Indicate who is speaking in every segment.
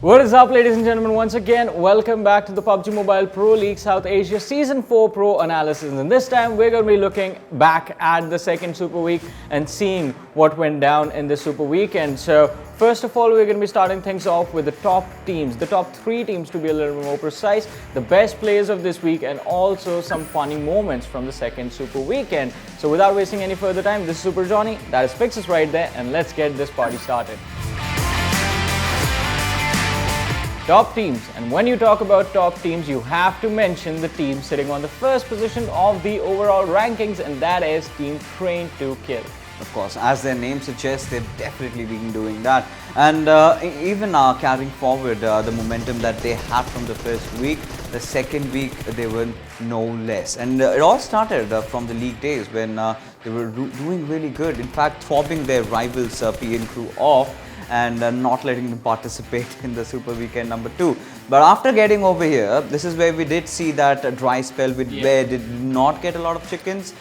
Speaker 1: What is up, ladies and gentlemen? Once again, welcome back to the PUBG Mobile Pro League South Asia Season 4 Pro Analysis. And this time, we're going to be looking back at the second Super Week and seeing what went down in the Super Weekend. So, first of all, we're going to be starting things off with the top teams, the top 3 teams to be a little more precise, the best players of this week, and also some funny moments from the second Super Weekend. So, without wasting any further time, this is Super Johnny, that is Fyxs right there, and let's get this party started. Top teams, and when you talk about top teams, you have to mention the team sitting on the first position of the overall rankings, and that is Team Trained to Kill.
Speaker 2: Of course, as their name suggests, they've definitely been doing that, and even carrying forward the momentum that they had from the first week, the second week they were no less. And it all started from the league days when they were doing really good, in fact swabbing their rivals PN crew off and not letting them participate in the Super Weekend number 2. But after getting over here, this is where we did see that dry spell where they did not get a lot of chickens.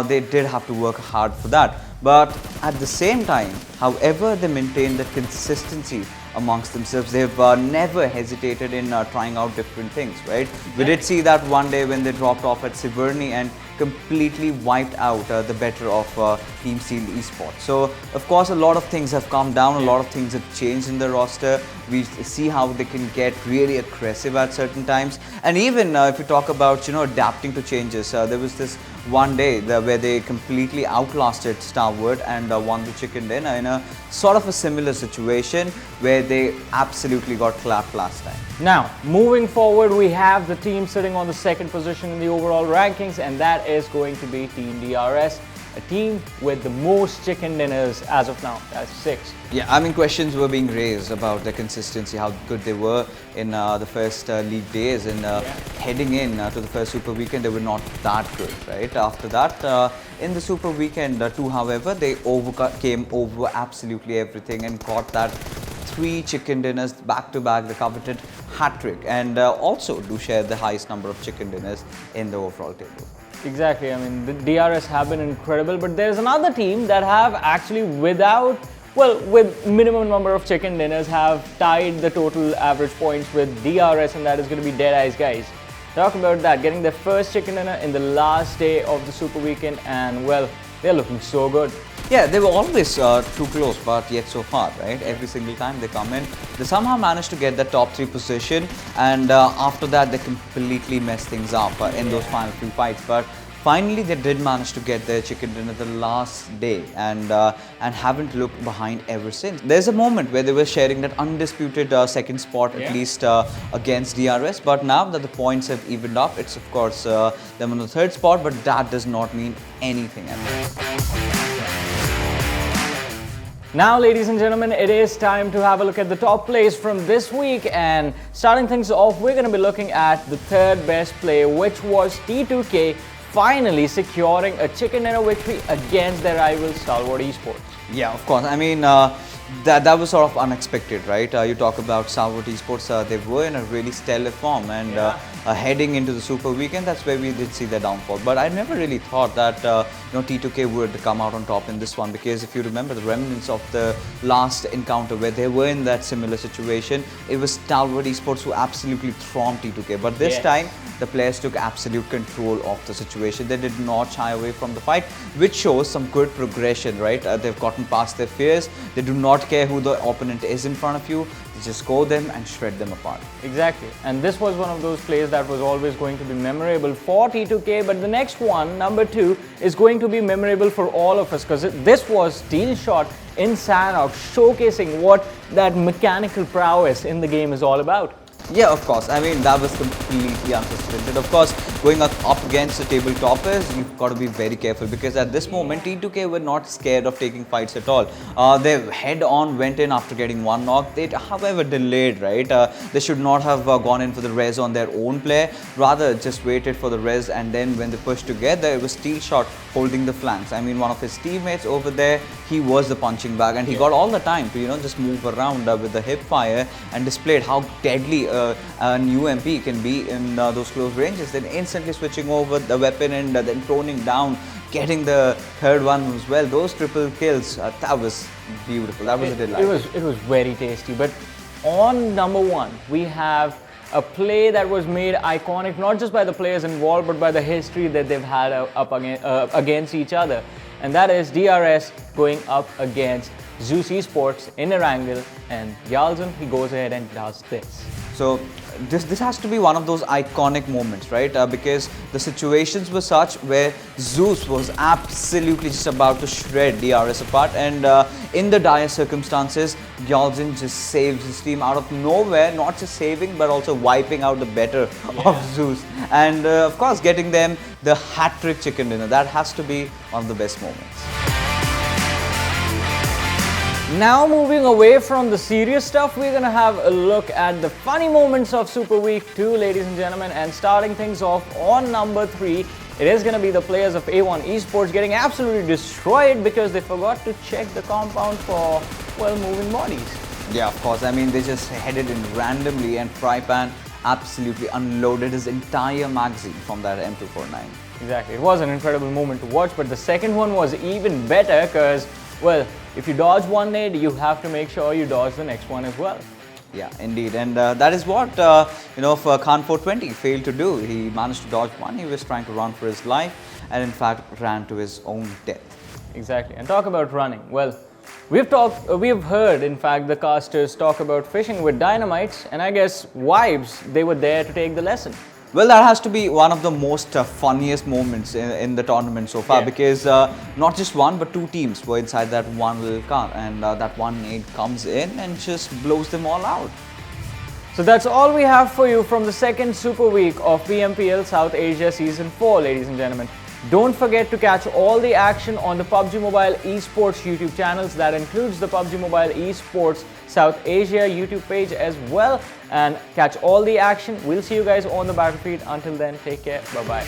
Speaker 2: They did have to work hard for that. But at the same time, however, they maintained the consistency amongst themselves. They've never hesitated in trying out different things, right? We did see that one day when they dropped off at Siverny and completely wiped out the better of Team Steel Esports. So, of course, a lot of things have come down, a lot of things have changed in the roster. We see how they can get really aggressive at certain times. And even if you talk about, adapting to changes, there was this one day where they completely outlasted Starward and won the chicken dinner in a sort of a similar situation where they absolutely got clapped last time.
Speaker 1: Now, moving forward, we have the team sitting on the second position in the overall rankings, and that is going to be Team DRS, a team with the most chicken dinners as of now. That's 6.
Speaker 2: Yeah, I mean, questions were being raised about their consistency, how good they were in the first league days, and heading in to the first Super Weekend, they were not that good, right? After that, in the Super Weekend 2, however, they came over absolutely everything and got that 3 chicken dinners back to back, the coveted hat trick, and also do share the highest number of chicken dinners in the overall table.
Speaker 1: Exactly. I mean, the DRS have been incredible, but there's another team that have actually with minimum number of chicken dinners have tied the total average points with DRS, and that is going to be Dead Eyes, guys. Talk about that, getting their first chicken dinner in the last day of the Super Weekend, and well, they're looking so good.
Speaker 2: Yeah, they were always too close, but yet so far, right? Every single time they come in, they somehow managed to get the top 3 position, and after that they completely messed things up in those final few fights. But finally, they did manage to get their chicken dinner the last day, and haven't looked behind ever since. There's a moment where they were sharing that undisputed second spot, at least against DRS. But now that the points have evened up, it's of course them on the 3rd spot, but that does not mean anything at all.
Speaker 1: Now, ladies and gentlemen, it is time to have a look at the top plays from this week, and starting things off, we're going to be looking at the 3rd best play, which was T2K finally securing a chicken dinner victory against their rival Stalwart Esports.
Speaker 2: Yeah, of course. I mean, that was sort of unexpected, right? You talk about Stalwart Esports, they were in a really stellar form, and heading into the Super Weekend, that's where we did see their downfall. But I never really thought that T2K would come out on top in this one, because if you remember the remnants of the last encounter where they were in that similar situation, it was Stalwart Esports who absolutely thromped T2K. But this time, the players took absolute control of the situation. They did not shy away from the fight, which shows some good progression, right? They've gotten past their fears. They do not care who the opponent is in front of you. They just go them and shred them apart.
Speaker 1: Exactly. And this was one of those plays that was always going to be memorable for T2K. But the next one, number 2, is going to be memorable for all of us, because this was Steel Shot in Sanok, showcasing what that mechanical prowess in the game is all about.
Speaker 2: Yeah, of course. I mean, that was completely unprecedented. Of course, going up against the table toppers, you've got to be very careful, because at this moment, T2K were not scared of taking fights at all. They head-on went in after getting one knock. They, however, delayed, right? They should not have gone in for the res on their own play. Rather, just waited for the res, and then when they pushed together, it was Steel Shot holding the flanks. I mean, one of his teammates over there, he was the punching bag, and he got all the time to, just move around with the hip fire, and displayed how deadly an UMP can be in those close ranges. Then instantly switching over the weapon and then toning down, getting the 3rd one as well. Those triple kills, that was beautiful. That was a delight.
Speaker 1: It was very tasty. But on number 1, we have a play that was made iconic not just by the players involved but by the history that they've had against each other, and that is DRS going up against Zeus Esports in Erangel, and Yalzin, he goes ahead and does this.
Speaker 2: So this has to be one of those iconic moments, right? Because the situations were such where Zeus was absolutely just about to shred DRS apart, and in the dire circumstances, Yalzin just saves his team out of nowhere, not just saving but also wiping out the better of Zeus, and of course getting them the hat-trick chicken dinner. That has to be one of the best moments.
Speaker 1: Now moving away from the serious stuff, we're gonna have a look at the funny moments of Super Week 2, ladies and gentlemen, and starting things off on number 3, it is gonna be the players of A1 Esports getting absolutely destroyed because they forgot to check the compound for, well, moving bodies.
Speaker 2: Yeah, of course. I mean, they just headed in randomly, and Frypan absolutely unloaded his entire magazine from that M249.
Speaker 1: Exactly, it was an incredible moment to watch, but the second one was even better because, well, if you dodge one nade, you have to make sure you dodge the next one as well.
Speaker 2: Yeah, indeed, and that is what Khan 420 failed to do. He managed to dodge one. He was trying to run for his life, and in fact ran to his own death.
Speaker 1: Exactly, and talk about running. Well, we've heard, in fact, the casters talk about fishing with dynamites, and I guess Vibes, they were there to take the lesson.
Speaker 2: Well, that has to be one of the most funniest moments in the tournament so far, because not just one but two teams were inside that one little car, and that one nade comes in and just blows them all out.
Speaker 1: So that's all we have for you from the second Super Week of PMPL South Asia Season 4, ladies and gentlemen. Don't forget to catch all the action on the PUBG Mobile Esports YouTube channels. That includes the PUBG Mobile Esports South Asia YouTube page as well. And catch all the action. We'll see you guys on the battlefield. Until then, take care. Bye-bye.